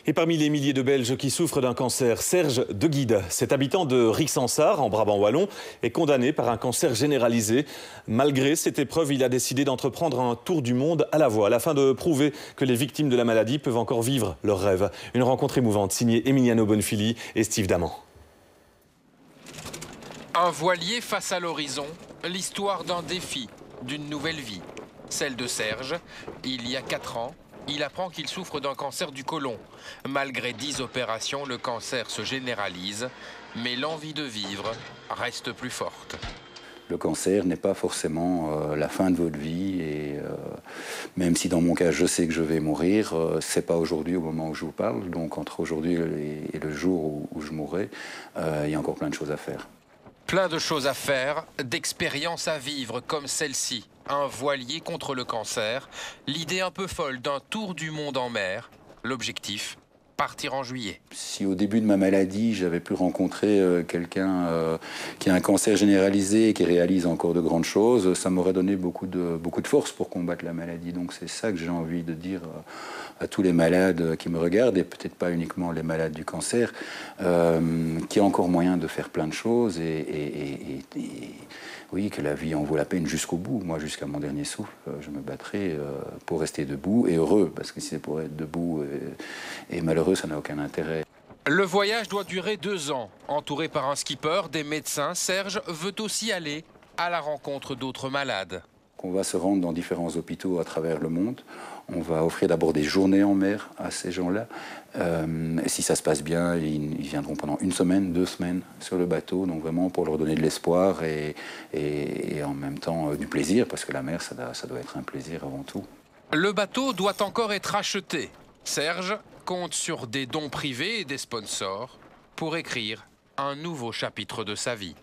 Et parmi les milliers de Belges qui souffrent d'un cancer, Serge Deguide, cet habitant de Rixensart, en Brabant wallon, est condamné par un cancer généralisé. Malgré cette épreuve, il a décidé d'entreprendre un tour du monde à la voile afin de prouver que les victimes de la maladie peuvent encore vivre leurs rêves. Une rencontre émouvante signée Emiliano Bonfili et Steve Daman. Un voilier face à l'horizon, l'histoire d'un défi, d'une nouvelle vie. Celle de Serge, il y a 4 ans, il apprend qu'il souffre d'un cancer du côlon. Malgré 10 opérations, le cancer se généralise, mais l'envie de vivre reste plus forte. Le cancer n'est pas forcément la fin de votre vie et même si dans mon cas je sais que je vais mourir, c'est pas aujourd'hui au moment où je vous parle. Donc entre aujourd'hui et le jour où je mourrai, il y a encore plein de choses à faire. Plein de choses à faire, d'expériences à vivre comme celle-ci. Un voilier contre le cancer, l'idée un peu folle d'un tour du monde en mer. L'objectif, partir en juillet. Si au début de ma maladie, j'avais pu rencontrer quelqu'un qui a un cancer généralisé et qui réalise encore de grandes choses, ça m'aurait donné beaucoup de force pour combattre la maladie. Donc c'est ça que j'ai envie de dire à tous les malades qui me regardent, et peut-être pas uniquement les malades du cancer, qu'il y a encore moyen de faire plein de choses et oui, que la vie en vaut la peine jusqu'au bout. Moi, jusqu'à mon dernier souffle, je me battrai pour rester debout et heureux, parce que si c'est pour être debout et malheureux, ça n'a aucun intérêt. Le voyage doit durer 2 ans. Entouré par un skipper, des médecins, Serge veut aussi aller à la rencontre d'autres malades. On va se rendre dans différents hôpitaux à travers le monde. On va offrir d'abord des journées en mer à ces gens-là. Et si ça se passe bien, ils viendront pendant 1 semaine, 2 semaines sur le bateau. Donc vraiment pour leur donner de l'espoir et en même temps du plaisir, parce que la mer, ça doit être un plaisir avant tout. Le bateau doit encore être acheté. Serge compte sur des dons privés et des sponsors pour écrire un nouveau chapitre de sa vie.